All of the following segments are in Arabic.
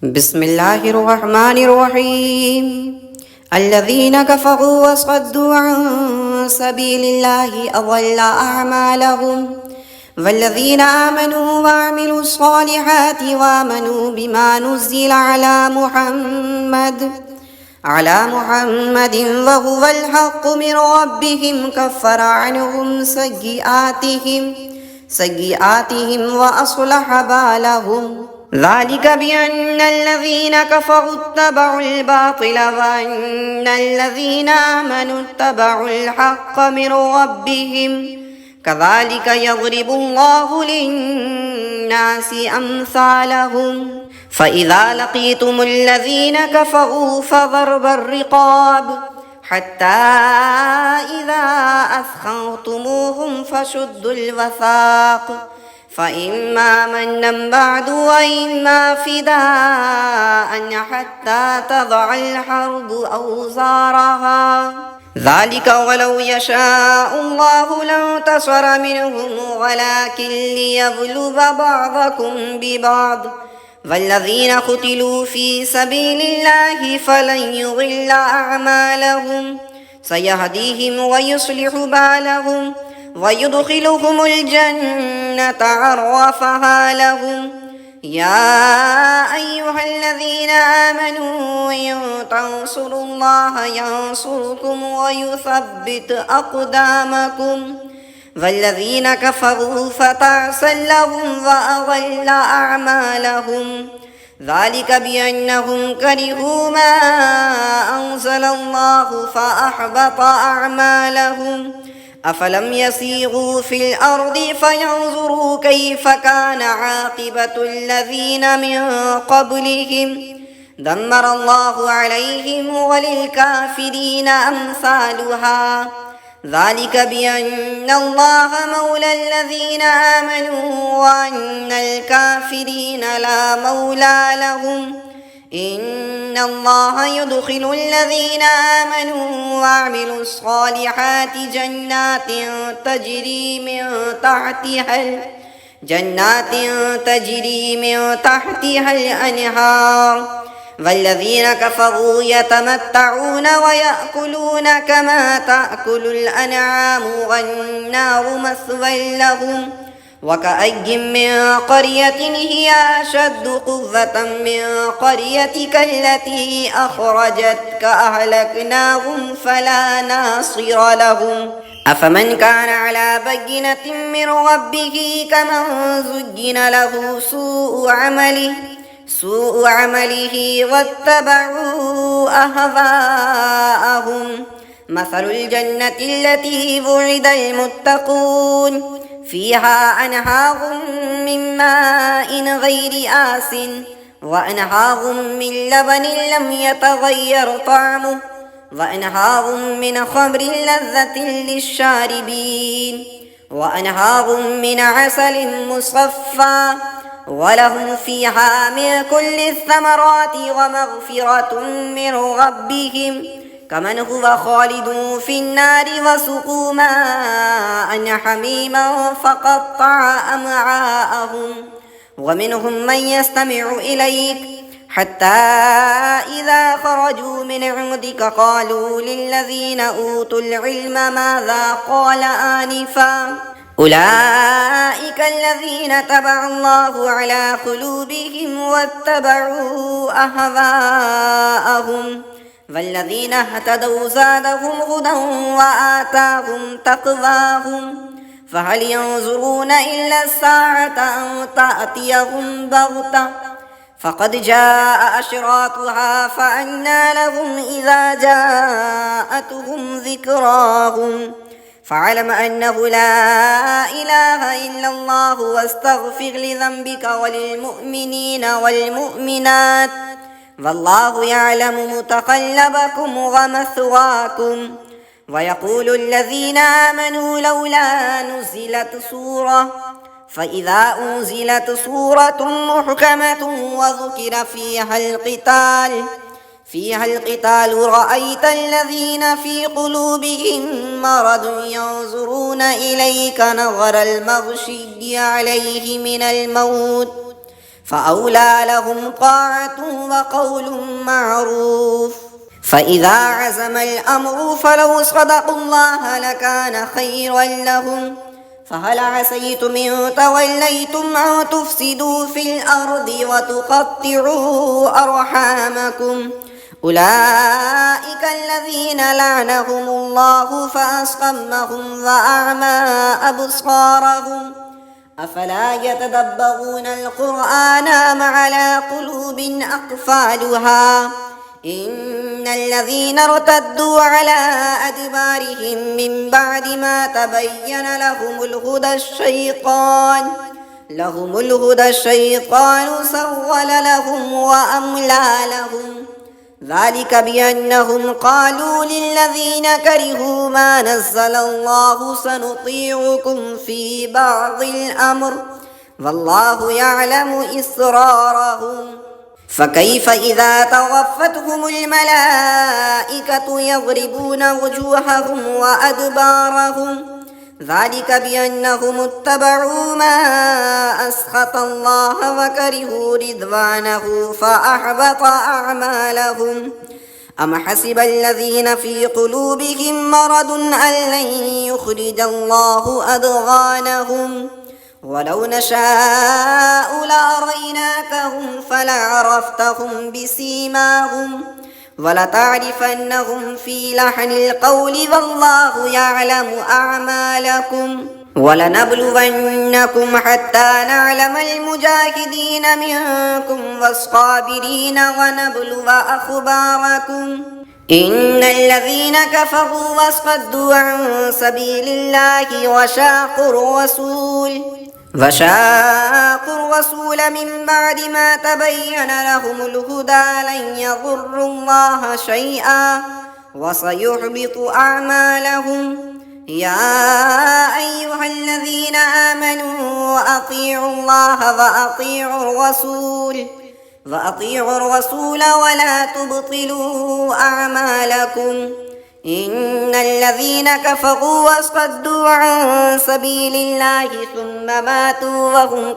بسم الله الرحمن الرحيم. الذين كفروا وصدوا عن سبيل الله أضل أعمالهم، والذين آمنوا وعملوا الصالحات وآمنوا بما نزل على محمد وهو الحق من ربهم كفر عنهم سيئاتهم وأصلح بالهم. ذلك بأن الذين كفروا اتبعوا الباطل وأن الذين آمنوا اتبعوا الحق من ربهم. كذلك يضرب الله للناس أمثالهم. فإذا لقيتم الذين كفروا فضرب الرقاب حتى إذا أثخنتموهم فشدوا الوثاق، فإما منا بعد وإما فداء حتى تضع الحرب أوزارها. ذلك ولو يشاء الله لانتصر منهم ولكن ليبلو بعضكم ببعض. والذين قتلوا في سبيل الله فلن يضل أعمالهم، سيهديهم ويصلح بالهم ويدخلهم الجنة عرفها لهم. يا أيها الذين آمنوا إن تنصروا الله ينصركم ويثبت أقدامكم. والذين كفروا فتعسا لهم وأضل أعمالهم. ذلك بأنهم كرهوا ما أنزل الله فأحبط أعمالهم. أفلم يسيروا في الأرض فينظروا كيف كان عاقبة الذين من قبلهم، دمر الله عليهم وللكافرين أمثالها. ذلك بأن الله مولى الذين آمنوا وأن الكافرين لا مولى لهم. إن الله يدخل الذين آمنوا وعملوا الصالحات جنات تجري من تحتها الأنهار. والذين كفروا يتمتعون ويأكلون كما تأكل الأنعام والنار مثوى لهم. وكأي من قرية هي أشد قوة من قريتك التي أخرجتك أهلكناهم فلا ناصر لهم. أفمن كان على بينة من ربه كمن زين له سوء عمله واتبعوا أهواءهم. مثل الجنة التي وعد المتقون فيها أنهار من ماء غير آسن وأنهار من لبن لم يتغير طعمه وأنهار من خمر لذة للشاربين وأنهار من عسل مصفى ولهم فيها من كل الثمرات ومغفرة من ربهم كمن هو خالد في النار وسقوا ماء حميما فقطع أمعاءهم. ومنهم من يستمع إليك حتى إذا خرجوا من عندك قالوا للذين أوتوا العلم ماذا قال آنفا أولئك الذين طبع الله على قلوبهم واتبعوا أهواءهم. والذين اهتدوا زادهم هدى وآتاهم تقواهم. فهل ينظرون إلا الساعة أن تأتيهم بغتة فقد جاء أشراطها فأنى لهم إذا جاءتهم ذكراهم. فاعلم أنه لا إله إلا الله واستغفر لذنبك وللمؤمنين والمؤمنات والله يعلم متقلبكم ومثواكم. ويقول الذين آمنوا لولا نزلت سورة فإذا أنزلت سورة محكمة وذكر فيها القتال رأيت الذين في قلوبهم مرض ينظرون إليك نظر المغشي عليه من الموت فأولى لهم طاعة وقول معروف. فإذا عزم الأمر فلو صدقوا الله لكان خيرا لهم. فهل عسيتم إن توليتم أن تفسدوا في الأرض وتقطعوا أرحامكم؟ أولئك الذين لعنهم الله فأصمهم وأعمى أبصارهم. أفلا يتدبرون القرآن أم على قلوب أقفالها؟ إن الذين ارتدوا على أدبارهم من بعد ما تبين لهم الهدى الشيطان سول لهم وأملى لهم. ذلك بأنهم قالوا للذين كرهوا ما نزل الله سنطيعكم في بعض الأمر والله يعلم إسرارهم. فكيف إذا توفتهم الملائكة يضربون وجوههم وأدبارهم؟ ذلك بأنهم اتبعوا ما أسخط الله وكرهوا رضوانه فأحبط أعمالهم. أم حسب الذين في قلوبهم مرض أن لن يخرج الله أضغانهم؟ ولو نشاء لأريناكهم فلعرفتهم بسيماهم ولتعرفنهم في لحن القول والله يعلم أعمالكم. ولنبلونكم حتى نعلم المجاهدين منكم والصابرين ونبلو أخباركم. إن الذين كفروا وصدوا عن سبيل الله وشاقوا الرسول من بعد ما تبين لهم الهدى لن يضروا الله شيئا وسيحبط أعمالهم. يا أيها الذين آمنوا أطيعوا الله وأطيعوا الرسول ولا تبطلوا أعمالكم. إن الذين كفروا وصدوا عن سبيل الله ثم ماتوا وهم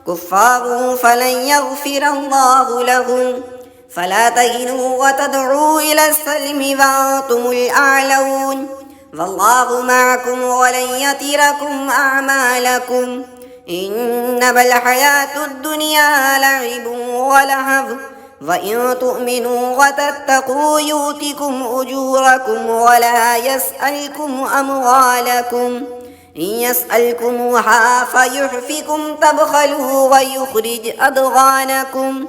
كفار فلن يغفر الله لهم. فلا تهنوا وتدعوا إلى السلم وأنتم الأعلون والله معكم ولن يتركم أعمالكم. إنما الحياة الدنيا لعب ولهو وإن تؤمنوا وتتقوا يؤتكم أجوركم ولا يسألكم أموالكم. إن يسألكموها فيحفكم تبخلوا ويخرج أضغانكم.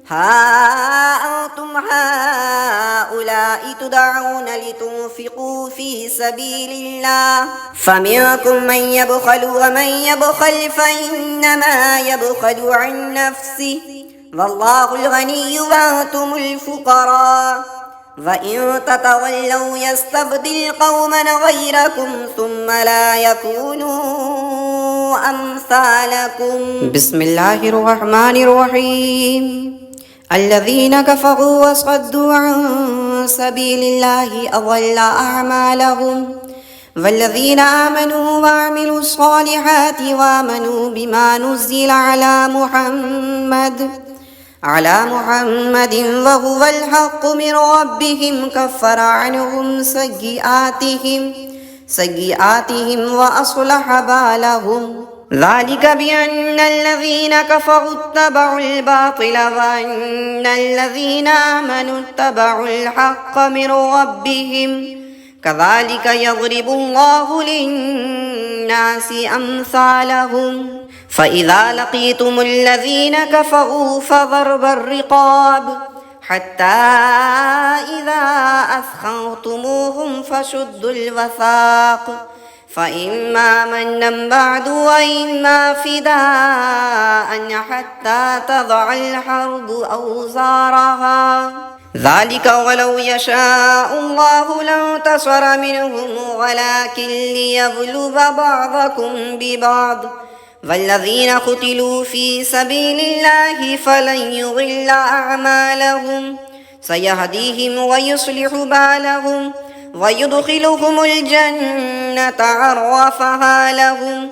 ها أنتم هؤلاء تدعون لتنفقوا في سبيل الله فمنكم من يبخل ومن يبخل فإنما يبخل عن نفسه والله الغني وأنتم الفقراء. وإن تتولوا يستبدل قوما غيركم ثم لا يكونوا أمثالكم. بسم الله الرحمن الرحيم. الذين كفروا وصدوا عن سبيل الله أضل أعمالهم. والذين آمنوا وعملوا الصالحات وآمنوا بما نزل على محمد وهو الحق من ربهم كفر عنهم سيئاتهم وأصلح بالهم. ذلك بأن الذين كفروا اتبعوا الباطل وأن الذين آمنوا اتبعوا الحق من ربهم كذلك يضرب الله للناس أمثالهم. فإذا لقيتم الذين كفروا فضرب الرقاب حتى إذا أثخنتموهم فشدوا الوثاق فإما منا بعد وإما فداء حتى تضع الحرب أوزارها. ذلك ولو يشاء الله لانتصر منهم ولكن ليبلو بعضكم ببعض. والذين قتلوا في سبيل الله فلن يضل أعمالهم سيهديهم ويصلح بالهم ويدخلهم الجنة عرفها لهم.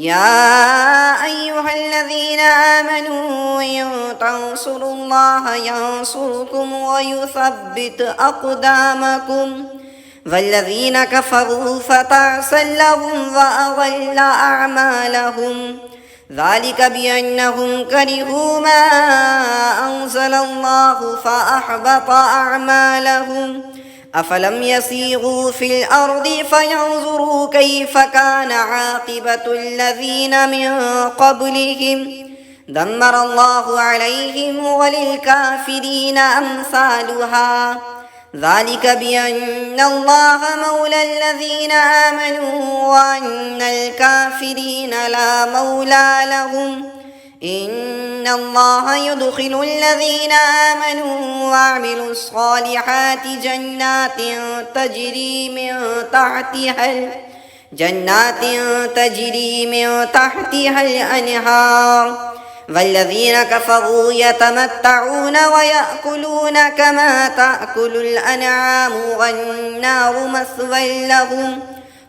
يا أيها الذين آمنوا إن تنصروا الله ينصركم ويثبت أقدامكم والذين كفروا فتعسا لهم وأضل أعمالهم ذلك بأنهم كرهوا ما أنزل الله فأحبط أعمالهم أفلم يسيروا في الأرض فينظروا كيف كان عاقبة الذين من قبلهم دمر الله عليهم وللكافرين أمثالها ذلك بأن الله مولى الذين آمنوا وأن الكافرين لا مولى لهم إن الله يدخل الذين آمنوا وعملوا الصالحات جنات تجري من تحتها الأنهار والذين كفروا يتمتعون ويأكلون كما تأكل الأنعام والنار مثوى لهم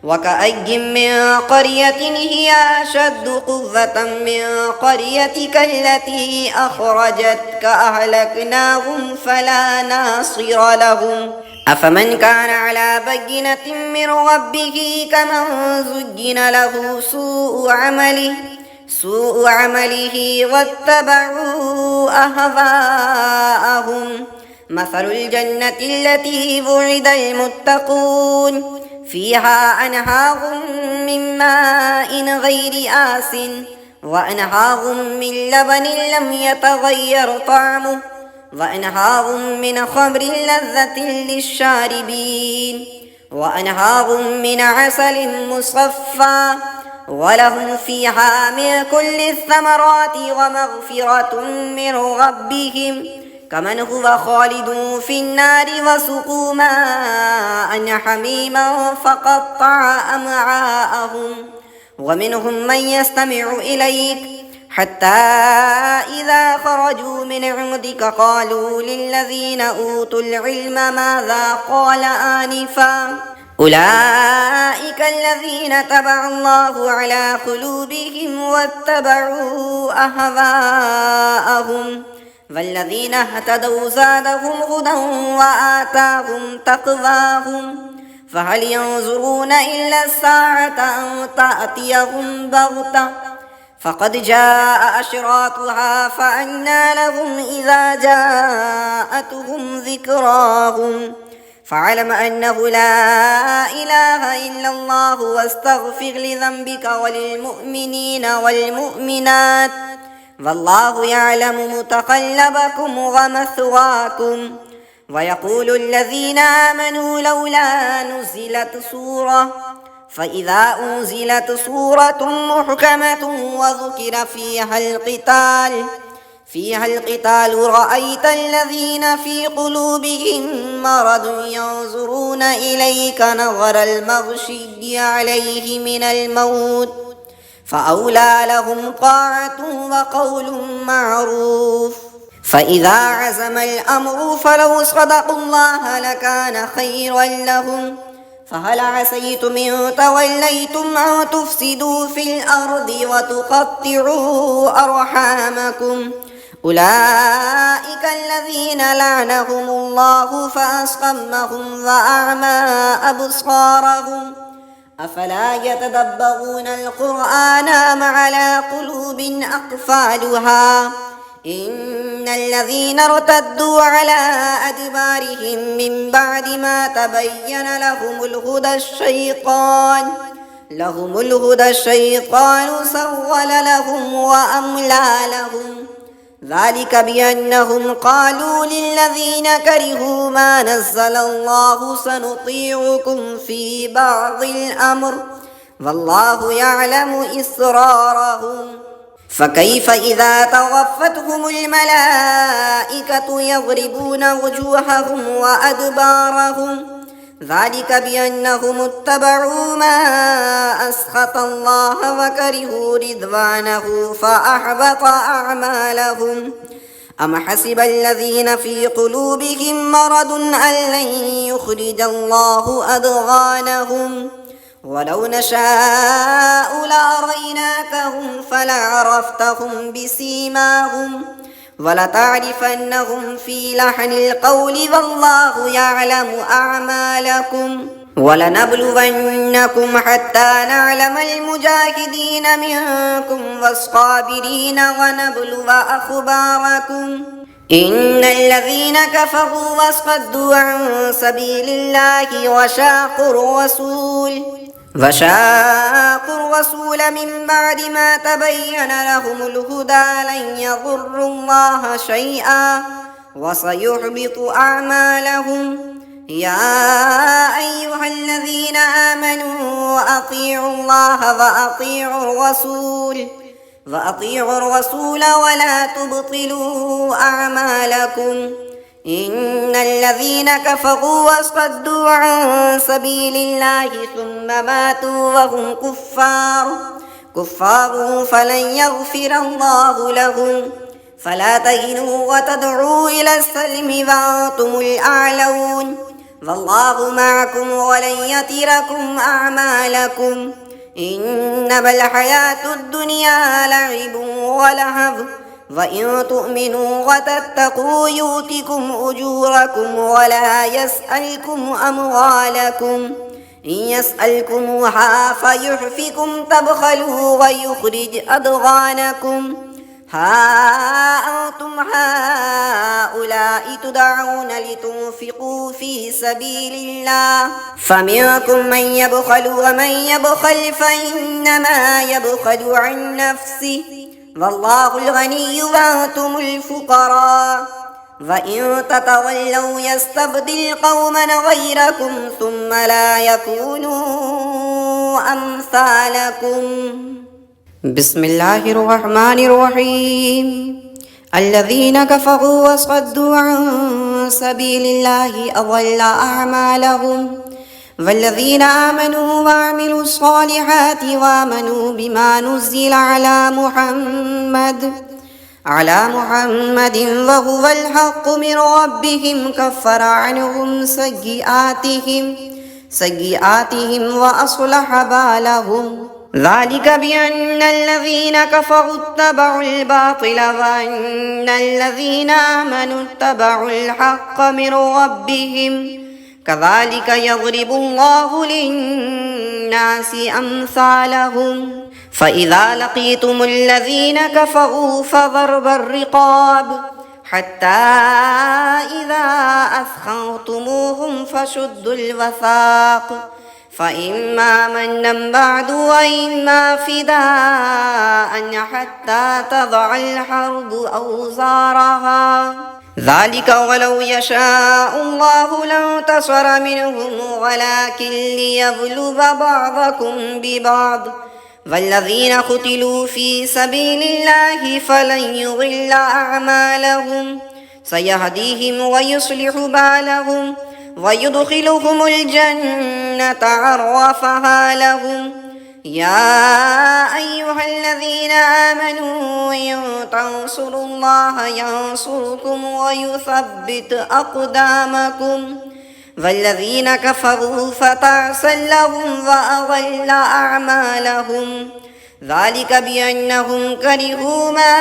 وكأي من قرية هي أشد قوة من قريتك التي أخرجتك أهلكناهم فلا ناصر لهم أفمن كان على بينة من ربه كمن زين له سوء عمله واتبعوا أهواءهم مثل الجنة التي وعد المتقون فيها أنهار من ماء غير آس وأنهار من لبن لم يتغير طعمه وأنهار من خمر لذة للشاربين وأنهار من عسل مصفى ولهم فيها من كل الثمرات ومغفرة من ربهم كمن هو خالد في النار وسقوا ماء حميما فقطع أمعاءهم ومنهم من يستمع إليك حتى إذا خرجوا من عندك قالوا للذين أوتوا العلم ماذا قال آنفا أولئك الذين طبع الله على قلوبهم واتبعوا أهواءهم والذين اهتدوا زادهم هدى وآتاهم تقواهم فهل ينظرون إلا الساعة أن تأتيهم بغتة فقد جاء أشراطها فأنى لهم إذا جاءتهم ذكراهم فاعلم أنه لا إله إلا الله واستغفر لذنبك وللمؤمنين والمؤمنات والله يعلم متقلبكم ومثواكم ويقول الذين آمنوا لولا نزلت سورة فإذا أنزلت سورة محكمة وذكر فيها القتال رأيت الذين في قلوبهم مرض ينظرون إليك نظر المغشي عليه من الموت فأولى لهم طاعة وقول معروف فإذا عزم الأمر فلو صدقوا الله لكان خيرا لهم فهل عسيتم إن توليتم أن تفسدوا في الأرض وتقطعوا أرحامكم أولئك الذين لعنهم الله فأصمهم وأعمى أبصارهم أفلا يتدبرون القرآن أم على قلوب أقفالها إن الذين ارتدوا على أدبارهم من بعد ما تبين لهم الهدى الشيطان سول لهم وأملى لهم ذلك بأنهم قالوا للذين كرهوا ما نزل الله سنطيعكم في بعض الأمر والله يعلم إسرارهم فكيف إذا توفتهم الملائكة يضربون وجوههم وأدبارهم ذلك بأنهم اتبعوا ما أسخط الله وكرهوا رضوانه فأحبط أعمالهم أم حسب الذين في قلوبهم مرض أن لن يخرج الله أضغانهم ولو نشاء لأريناكهم فلعرفتهم بسيماهم ولتعرفنهم في لحن القول والله يعلم أعمالكم ولنبلونكم حتى نعلم المجاهدين منكم والصابرين ونبلو أخباركم إن الذين كفروا وصدوا عن سبيل الله وشاقوا الرسول من بعد ما تبين لهم الهدى لن يضروا الله شيئا وسيحبط أعمالهم يا أيها الذين آمنوا أطيعوا الله وأطيعوا الرسول ولا تبطلوا أعمالكم إن الذين كفروا وصدوا عن سبيل الله ثم ماتوا وهم كفار فلن يغفر الله لهم فلا تهنوا وتدعوا إلى السلم وأنتم الأعلون والله معكم ولن يتركم أعمالكم إنما الحياة الدنيا لعب ولهو وإن تؤمنوا وتتقوا يؤتكم أجوركم ولا يسألكم أموالكم إن يسألكموها فيحفكم تبخلوا ويخرج أضغانكم ها أنتم هؤلاء تدعون لتنفقوا في سبيل الله فمنكم من يبخل ومن يبخل فإنما يبخل عن نفسه والله الغني وأنتم الفقراء وإن تتولوا يستبدل قوما غيركم ثم لا يكونوا أمثالكم بسم الله الرحمن الرحيم الذين كفروا وصدوا عن سبيل الله أضل أعمالهم والذين آمنوا وعملوا الصالحات وآمنوا بما نزل على محمد وهو الحق من ربهم كفر عنهم سيئاتهم وأصلح بالهم ذلك بأن الذين كفروا اتبعوا الباطل وأن الذين آمنوا اتبعوا الحق من ربهم كذلك يضرب الله للناس أمثالهم فإذا لقيتم الذين كفروا فضرب الرقاب حتى إذا أثخنتموهم فشدوا الوثاق فإما منا بعد وإما فداء حتى تضع الحرب أوزارها ذلك ولو يشاء الله لانتصر منهم ولكن ليبلو بعضكم ببعض والذين قتلوا في سبيل الله فلن يضل أعمالهم سيهديهم ويصلح بالهم ويدخلهم الجنة عرفها لهم يا أيها الذين آمنوا إن تنصروا الله ينصركم ويثبت أقدامكم والذين كفروا فتعسا لهم وأضل أعمالهم ذلك بأنهم كرهوا ما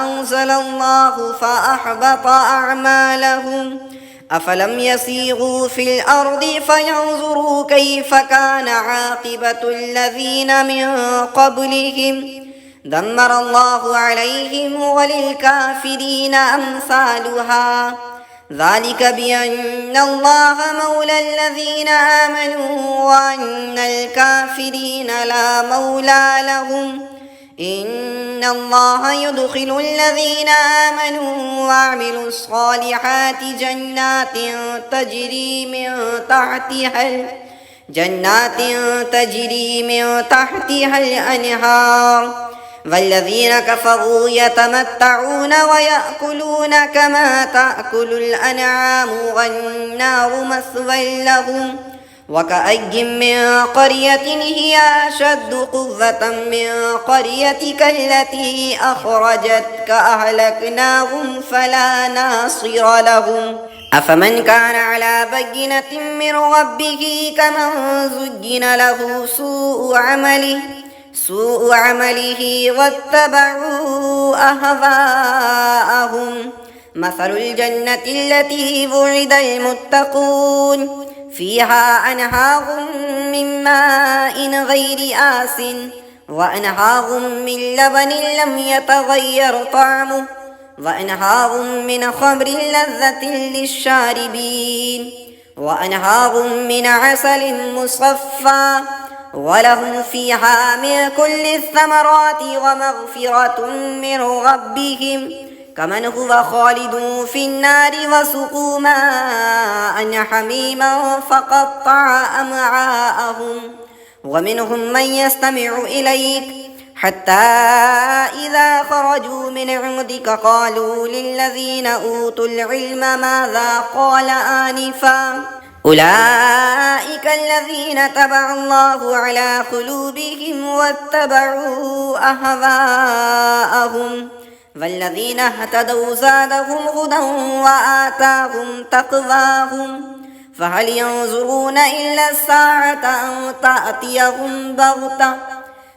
أنزل الله فأحبط أعمالهم أفلم يسيروا في الأرض فينظروا كيف كان عاقبة الذين من قبلهم دمر الله عليهم وللكافرين أمثالها ذلك بأن الله مولى الذين آمنوا وأن الكافرين لا مولى لهم إن الله يدخل الذين آمنوا وعملوا الصالحات جنات تجري من تحتها الأنهار والذين كفروا يتمتعون ويأكلون كما تأكل الأنعام والنار مثوى لهم وكأي من قرية هي أشد قوة من قريتك التي أخرجتك أهلكناهم فلا ناصر لهم أفمن كان على بينة من ربه كمن زين له سوء عمله واتبعوا أهواءهم مثل الجنة التي وعد المتقون فيها أنهار من ماء غير آس وأنهار من لبن لم يتغير طعمه وأنهار من خمر لذة للشاربين وأنهار من عسل مصفى ولهم فيها من كل الثمرات ومغفرة من ربهم كمن هو خالد في النار وسقوا ماء حميما فقطع أمعاءهم ومنهم من يستمع إليك حتى إذا خرجوا من عندك قالوا للذين أوتوا العلم ماذا قال آنفا أولئك الذين طبع الله على قلوبهم واتبعوا أهواءهم والذين اهتدوا زادهم هدى وآتاهم تقواهم فهل ينظرون إلا الساعة أن تأتيهم بغتة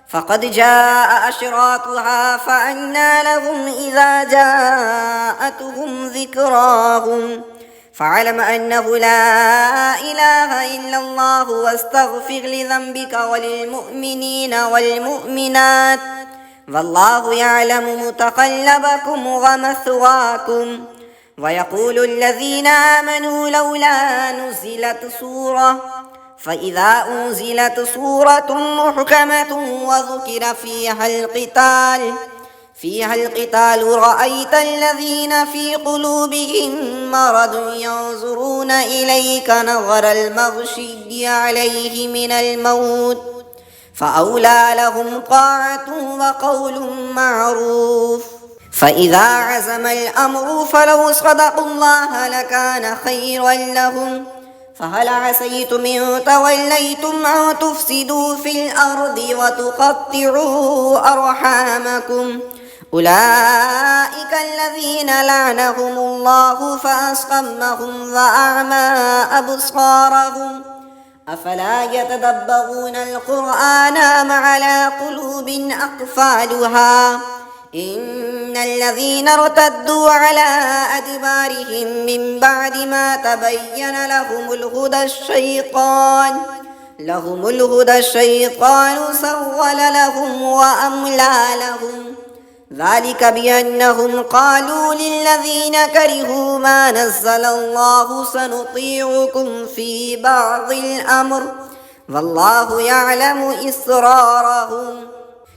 فقد جاء أشراطها فأنى لهم إذا جاءتهم ذكراهم فاعلم أنه لا إله إلا الله واستغفر لذنبك وللمؤمنين والمؤمنات والله يعلم متقلبكم ومثواكم ويقول الذين آمنوا لولا نزلت سورة فإذا أنزلت سورة محكمة وذكر فيها القتال رأيت الذين في قلوبهم مرض ينظرون إليك نظر المغشي عليه من الموت فأولى لهم طاعة وقول معروف فإذا عزم الأمر فلو صدقوا الله لكان خيرا لهم فهل عسيتم إن توليتم أن تفسدوا في الأرض وتقطعوا أرحامكم أولئك الذين لعنهم الله فأصمهم وأعمى أبصارهم أفلا يتدبرون القرآن أم على قلوب أقفالها إن الذين ارتدوا على أدبارهم من بعد ما تبين لهم الهدى الشيطان سول لهم وأملى لهم ذلك بأنهم قالوا للذين كرهوا ما نزل الله سنطيعكم في بعض الأمر والله يعلم إسرارهم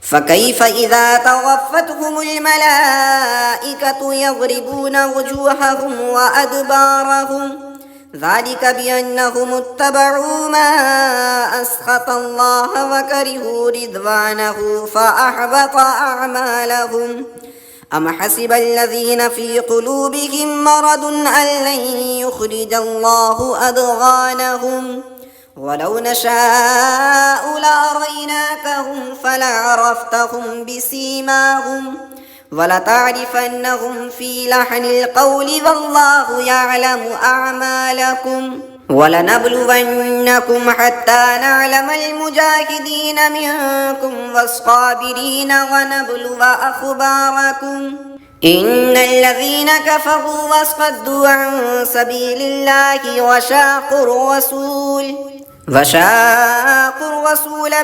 فكيف إذا توفتهم الملائكة يضربون وجوههم وأدبارهم ذلك بأنهم اتبعوا ما أسخط الله وكرهوا رضوانه فأحبط أعمالهم أم حسب الذين في قلوبهم مرض أن لن يخرج الله أضغانهم ولو نشاء لأريناكهم فلعرفتهم بسيماهم ولتعرفنهم في لحن القول والله يعلم أعمالكم ولنبلونكم حتى نعلم المجاهدين منكم والصابرين ونبلو أخباركم إن الذين كفروا وصدوا عن سبيل الله وشاقوا الرسول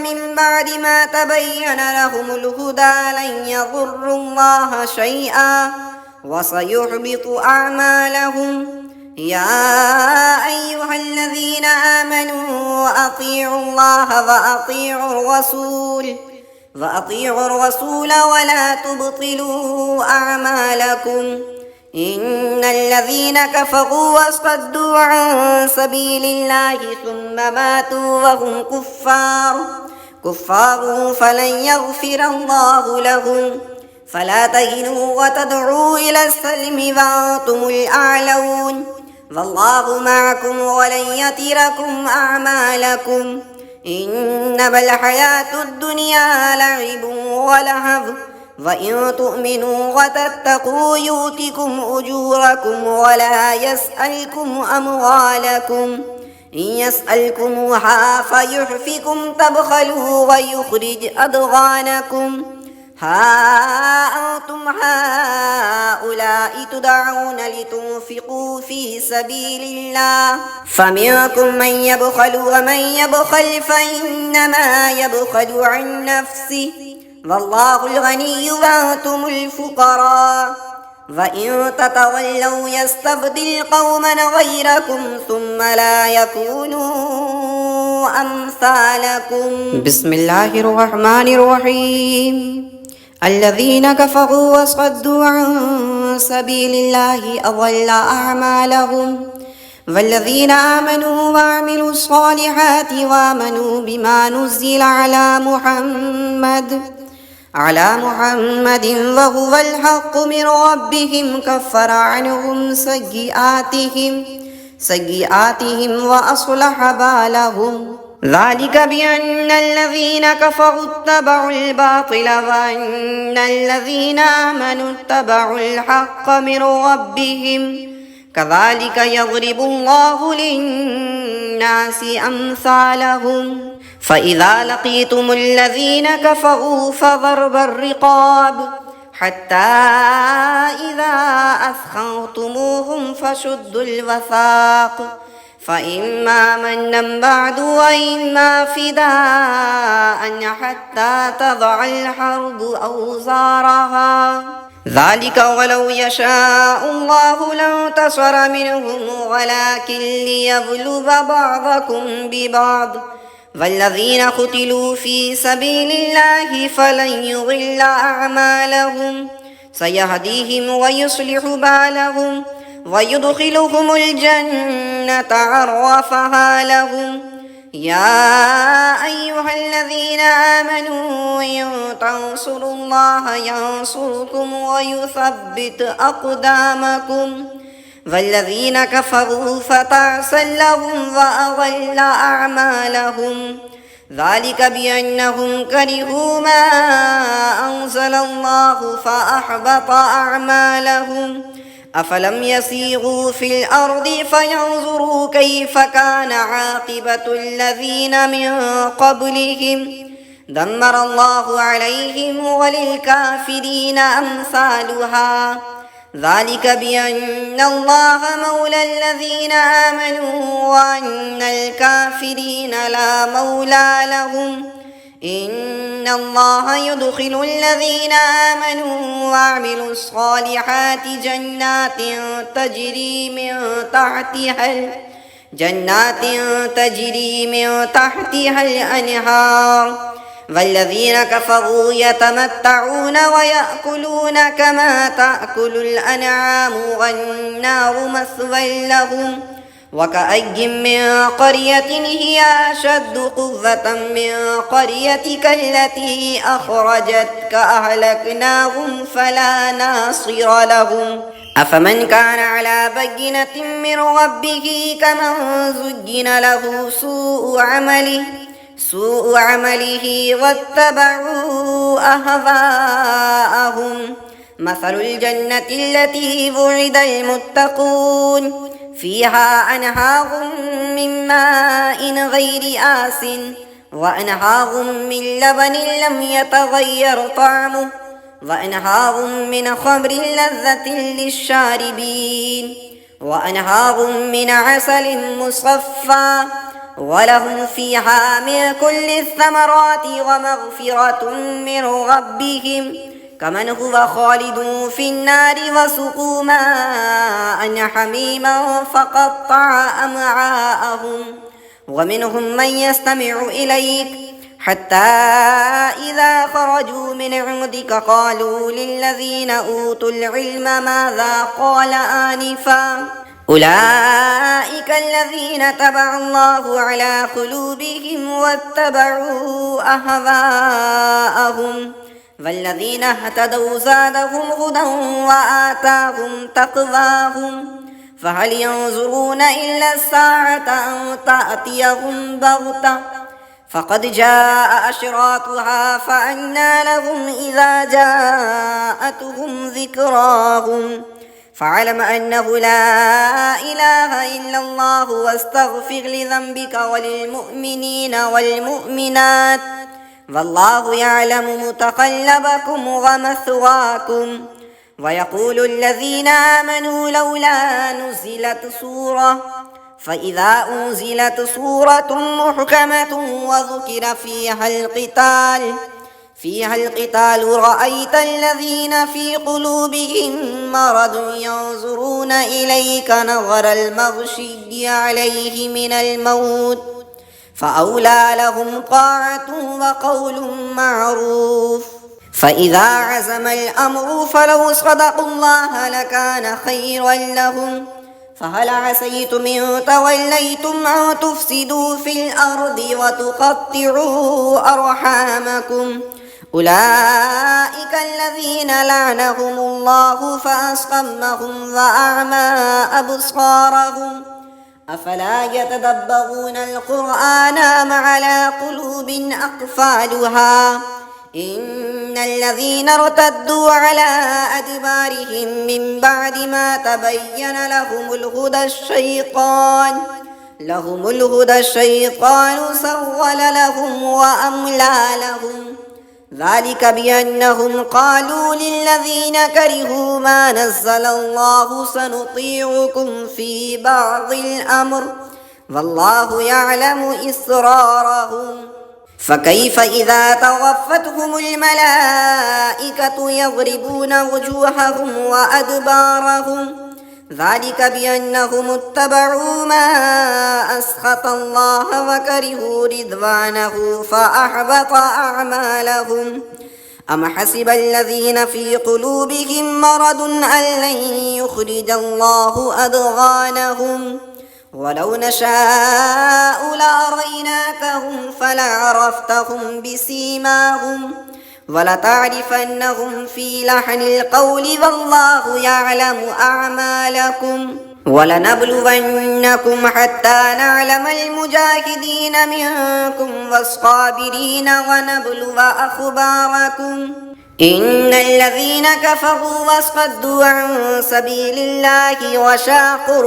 من بعد ما تبين لهم الهدى لن يضروا الله شيئا وسيحبط أعمالهم يا أيها الذين آمنوا أطيعوا الله وأطيعوا الرسول ولا تبطلوا أعمالكم إن الذين كفروا وصدوا عن سبيل الله ثم ماتوا وهم كفار فلن يغفر الله لهم فلا تهنوا وتدعوا إلى السلم وأنتم الأعلون والله معكم ولن يتركم أعمالكم إنما الحياة الدنيا لعب ولهو وإن تؤمنوا وتتقوا يؤتكم أجوركم ولا يسألكم أموالكم إن يسألكموها فيحفكم تبخلوا ويخرج أضغانكم ها أنتم هؤلاء تدعون لتنفقوا في سبيل الله فمنكم من يبخل ومن يبخل فإنما يبخل عن نفسه والله الغني وأنتم الفقراء وإن تتولوا يستبدل قوما غيركم ثم لا يكونوا أمثالكم. بسم الله الرحمن الرحيم. الذين كفروا وصدوا عن سبيل الله أضل أعمالهم والذين آمنوا وعملوا الصالحات وآمنوا بما نزل على محمد وهو الحق من ربهم كفر عنهم سيئاتهم وأصلح بالهم ذلك بأن الذين كفروا اتبعوا الباطل وأن الذين آمنوا اتبعوا الحق من ربهم كذلك يضرب الله للناس أمثالهم فإذا لقيتم الذين كفروا فضرب الرقاب حتى إذا أثخنتموهم فشدوا الوثاق فإما منا بعد وإما فداء حتى تضع الحرب أوزارها ذلك ولو يشاء الله لانتصر منهم ولكن ليبلو بعضكم ببعض والذين قتلوا في سبيل الله فلن يضل أعمالهم سيهديهم ويصلح بالهم ويدخلهم الجنة عرفها لهم يا أيها الذين آمنوا إن تنصروا الله ينصركم ويثبت أقدامكم والذين كفروا فتعسا لهم وأضل أعمالهم ذلك بأنهم كرهوا ما أنزل الله فأحبط أعمالهم أفلم يسيروا في الأرض فينظروا كيف كان عاقبة الذين من قبلهم دمر الله عليهم وللكافرين أمثالها ذلك بأن الله مولى الذين آمنوا وأن الكافرين لا مولى لهم إن الله يدخل الذين آمنوا وعملوا الصالحات جنات تجري من تحتها الأنهار والذين كفروا يتمتعون ويأكلون كما تأكل الأنعام والنار مثوى لهم وكأي من قرية هي أشد قوة من قريتك التي أخرجتك أهلكناهم فلا ناصر لهم أفمن كان على بينة من ربه كمن زين له سوء عمله واتبعوا أهواءهم مثل الجنة التي وعد المتقون فيها أنهار من ماء غير آس وأنهار من لبن لم يتغير طعمه وأنهار من خمر لذة للشاربين وأنهار من عسل مصفى ولهم فيها من كل الثمرات ومغفرة من ربهم كمن هو خالد في النار وسقوا ماء حميما فقطع أمعاءهم ومنهم من يستمع إليك حتى إذا خرجوا من عندك قالوا للذين أوتوا العلم ماذا قال آنفا أولئك الذين تبع الله على قلوبهم واتبعوا أهواءهم والذين اهتدوا زادهم هدى وآتاهم تقواهم فهل ينظرون إلا الساعة أن تأتيهم بغتة فقد جاء أشراطها فأنى لهم إذا جاءتهم ذكراهم فاعلم أنه لا إله إلا الله واستغفر لذنبك وللمؤمنين والمؤمنات والله يعلم متقلبكم ومثواكم. ويقول الذين آمنوا لولا نزلت سورة فإذا أنزلت سورة محكمة وذكر فيها القتال رأيت الذين في قلوبهم مرض ينظرون إليك نظر المغشي عليه من الموت فأولى لهم طاعة وقول معروف. فإذا عزم الأمر فلو صدقوا الله لكان خيرا لهم. فهل عسيتم إن توليتم أن تفسدوا في الأرض وتقطعوا أرحامكم أولئك الذين لعنهم الله فأصمهم وأعمى أبصارهم أفلا يتدبرون القرآن أم على قلوب أقفالها إن الذين ارتدوا على أدبارهم من بعد ما تبين لهم الهدى الشيطان سول لهم وأملى لهم ذلك بأنهم قالوا للذين كرهوا ما نزل الله سنطيعكم في بعض الأمر والله يعلم إسرارهم. فكيف إذا توفتهم الملائكة يضربون وجوههم وأدبارهم ذلك بأنهم اتبعوا ما أسخط الله وكرهوا رضوانه فأحبط أعمالهم. أم حسب الذين في قلوبهم مرض أن لن يخرج الله أضغانهم ولو نشاء لأريناكهم فلعرفتهم بسيماهم ولتعرفنهم في لحن القول والله يعلم أعمالكم. ولنبلونكم حتى نعلم المجاهدين منكم والصابرين ونبلو أخباركم. إن الذين كفروا وصدوا عن سبيل الله وشاقوا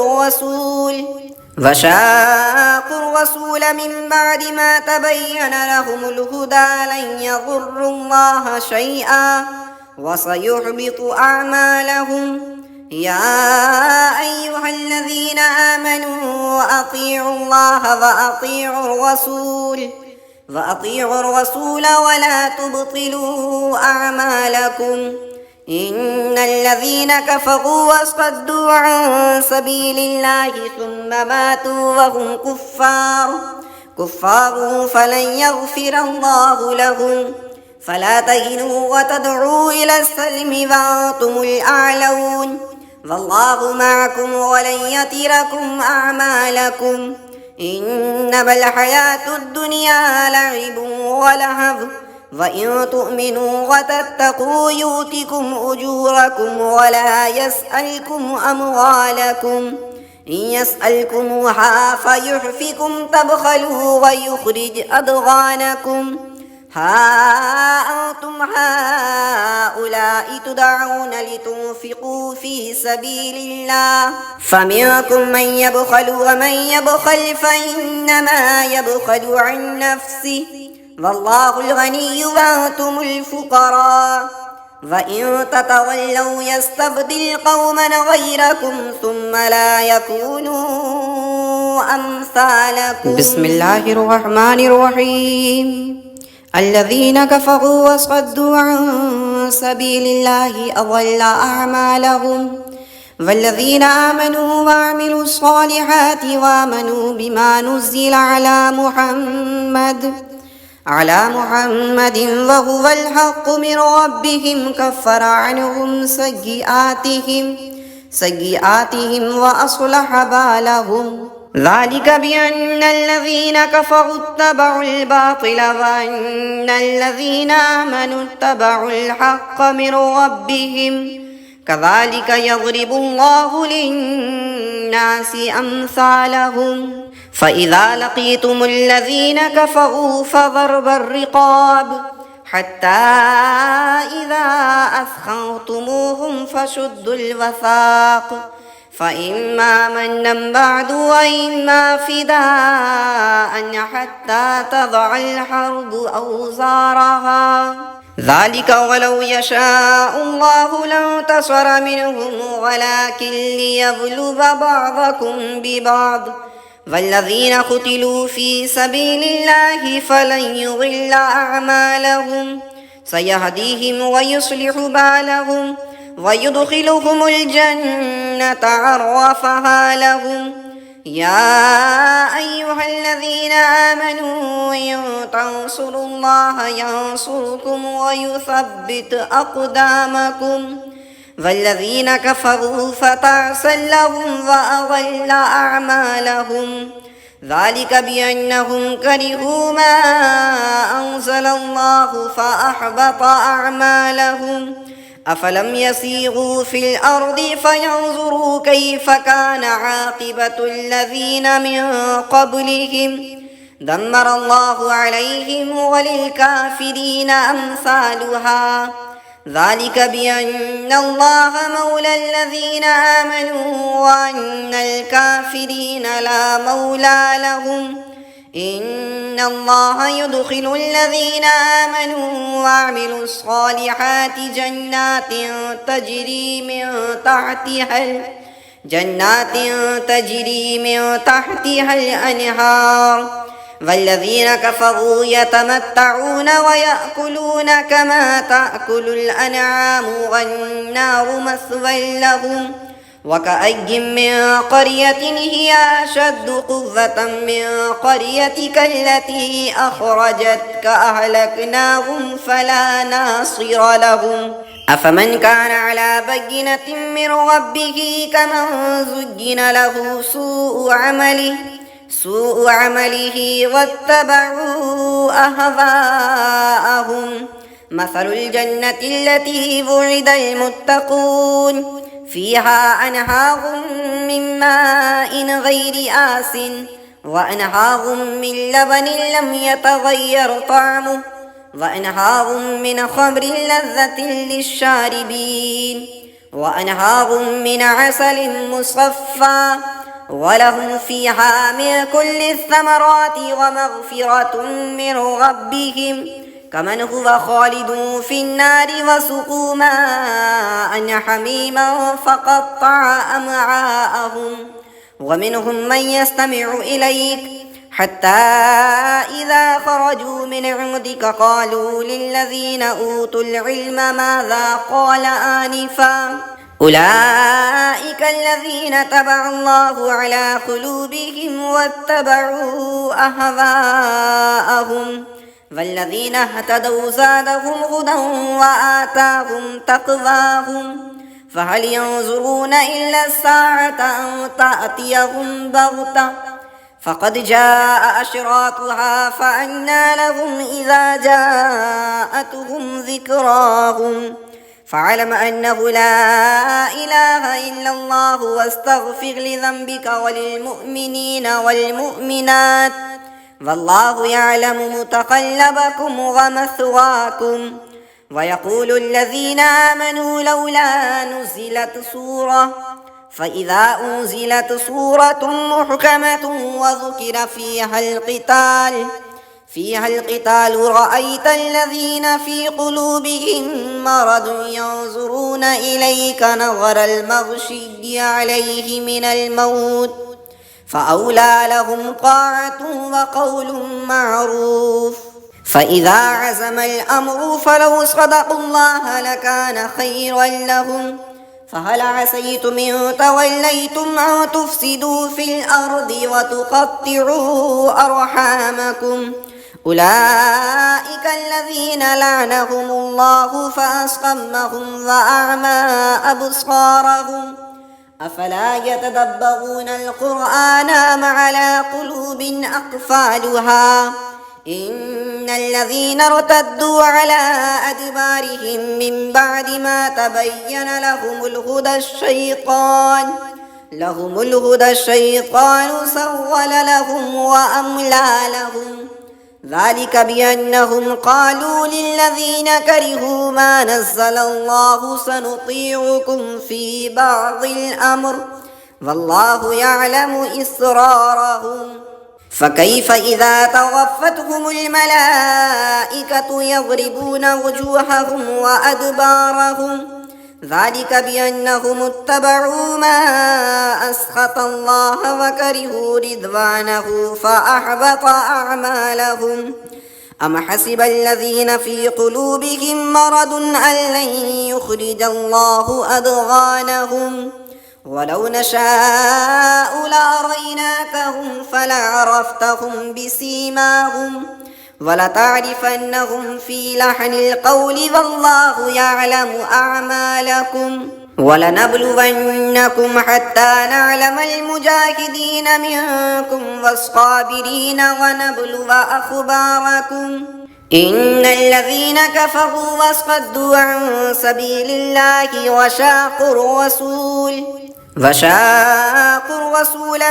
الرسول من بعد ما تبين لهم الهدى لن يضروا الله شيئا وسيحبط أعمالهم. يا أيها الذين آمنوا أطيعوا الله وأطيعوا الرسول ولا تبطلوا أعمالكم. إن الذين كفروا وصدوا عن سبيل الله ثم ماتوا وهم كفار فلن يغفر الله لهم. فلا تهنوا وتدعوا إلى السلم وأنتم الأعلون والله معكم ولن يتركم أعمالكم. إنما الحياة الدنيا لعب ولهو وإن تؤمنوا وتتقوا يؤتكم أجوركم ولا يسألكم أموالكم إن يسألكموها فيحفكم تبخلوا ويخرج أضغانكم. ها أنتم هؤلاء تدعون لتنفقوا في سبيل الله فمنكم من يبخل ومن يبخل فإنما يبخل عن نفسه والله الغني وأنتم الفقراء وإن تتولوا يستبدل قوما غيركم ثم لا يكونوا أمثالكم. بسم الله الرحمن الرحيم. الذين كفروا وصدوا عن سبيل الله أضل أعمالهم والذين آمنوا وعملوا الصالحات وآمنوا بما نزل على محمد وهو الحق من ربهم كفر عنهم سيئاتهم وأصلح بالهم. ذلك بأن الذين كفروا اتبعوا الباطل وأن الذين آمنوا اتبعوا الحق من ربهم كذلك يضرب الله للناس أمثالهم فإذا لقيتم الذين كفروا فضرب الرقاب حتى إذا أثخنتموهم فشدوا الوثاق فإما منا بعد وإما فداء حتى تضع الحرب أوزارها ذلك ولو يشاء الله لانتصر منهم ولكن ليبلو بعضكم ببعض والذين قتلوا في سبيل الله فلن يضل أعمالهم سيهديهم ويصلح بالهم ويدخلهم الجنة عرفها لهم يا أيها الذين آمنوا إن تنصروا الله ينصركم ويثبت أقدامكم والذين كفروا فتعسا لهم وأضل أعمالهم ذلك بأنهم كرهوا ما أنزل الله فأحبط أعمالهم أفلم يسيروا في الأرض فينظروا كيف كان عاقبة الذين من قبلهم دمر الله عليهم وللكافرين أمثالها ذلك بأن الله مولى الذين آمنوا وأن الكافرين لا مولى لهم إن الله يدخل الذين آمنوا وعملوا الصالحات جنات تجري من تحتها الأنهار والذين كفروا يتمتعون ويأكلون كما تأكل الأنعام والنار مثوى لهم وكأي من قرية هي أشد قوة من قريتك التي أخرجتك أهلكناهم فلا ناصر لهم أفمن كان على بينة من ربه كمن زين له سوء عمله واتبعوا أهواءهم مثل الجنة التي وعد المتقون فيها أنهار من ماء غير آس وأنهار من لبن لم يتغير طعمه وأنهار من خمر لذة للشاربين وأنهار من عسل مصفى ولهم فيها من كل الثمرات ومغفرة من ربهم كمن هو خالد في النار وسقوا ماء حميما فقطع أمعاءهم ومنهم من يستمع إليك حتى إذا خرجوا من عندك قالوا للذين أوتوا العلم ماذا قال آنفا أولئك الذين طبع الله على قلوبهم واتبعوا أهواءهم والذين اهتدوا زادهم هدى وآتاهم تقواهم فهل ينظرون إلا الساعة أن تأتيهم بغتة فقد جاء أشراطها فأنى لهم إذا جاءتهم ذكراهم فاعلم أنه لا إله إلا الله واستغفر لذنبك وللمؤمنين والمؤمنات والله يعلم متقلبكم ومثواكم ويقول الذين آمنوا لولا نزلت سورة فإذا أنزلت سورة محكمة وذكر فيها القتال رأيت الذين في قلوبهم مرض ينظرون إليك نظر المغشي عليه من الموت فأولى لهم طاعة وقول معروف فإذا عزم الأمر فلو صدقوا الله لكان خيرا لهم فهل عسيتم إن توليتم أن تفسدوا في الأرض وتقطعوا أرحامكم أولئك الذين لعنهم الله فأصمهم وأعمى أبصارهم أفلا يتدبرون القرآن أم على قلوب أقفالها إن إن الذين ارتدوا على أدبارهم من بعد ما تبين لهم الهدى الشيطان سول لهم وأملى لهم ذلك بأنهم قالوا للذين كرهوا ما نزل الله سنطيعكم في بعض الأمر والله يعلم إسرارهم فكيف إذا توفتهم الملائكة يضربون وجوههم وأدبارهم ذلك بأنهم اتبعوا ما أسخط الله وكرهوا رضوانه فأحبط أعمالهم أم حسب الذين في قلوبهم مرض أن لن يخرج الله أضغانهم ولو نشاء لأريناكهم فلعرفتهم بسيماهم ولتعرفنهم في لحن القول والله يعلم أعمالكم ولنبلونكم حتى نعلم المجاهدين منكم والصابرين ونبلو أخباركم إن الذين كفروا وصدوا عن سبيل الله وشاقوا الرسول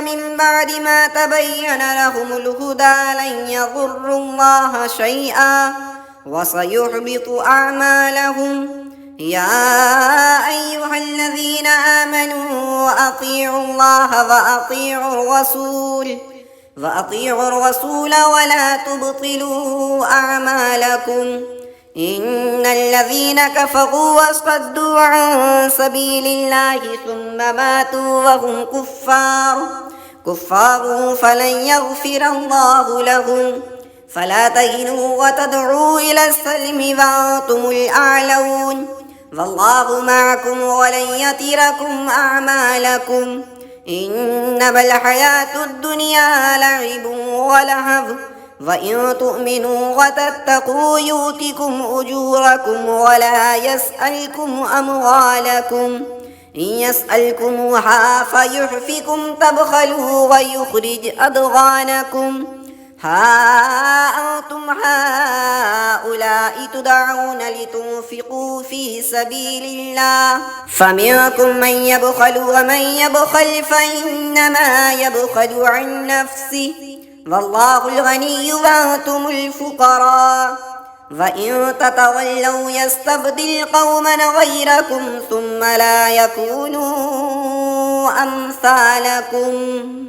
من بعد ما تبين لهم الهدى لن يضروا الله شيئا وسيحبط أعمالهم يا أيها الذين آمنوا أطيعوا الله وأطيعوا الرسول ولا تبطلوا أعمالكم إن الذين كفروا وصدوا عن سبيل الله ثم ماتوا وهم كفار فلن يغفر الله لهم فلا تهنوا وتدعوا إلى السلم وأنتم الأعلون والله معكم ولن يتركم أعمالكم إنما الحياة الدنيا لعب ولهو وإن تؤمنوا وتتقوا يؤتكم أجوركم ولا يسألكم أموالكم إن يسألكموها فيحفكم تبخلوا ويخرج أضغانكم ها أنتم هؤلاء تدعون لتنفقوا في سبيل الله فمنكم من يبخل ومن يبخل فإنما يبخل عن نفسه والله الغني وأنتم الفقراء وإن تتولوا يستبدل قوما غيركم ثم لا يكونوا أمثالكم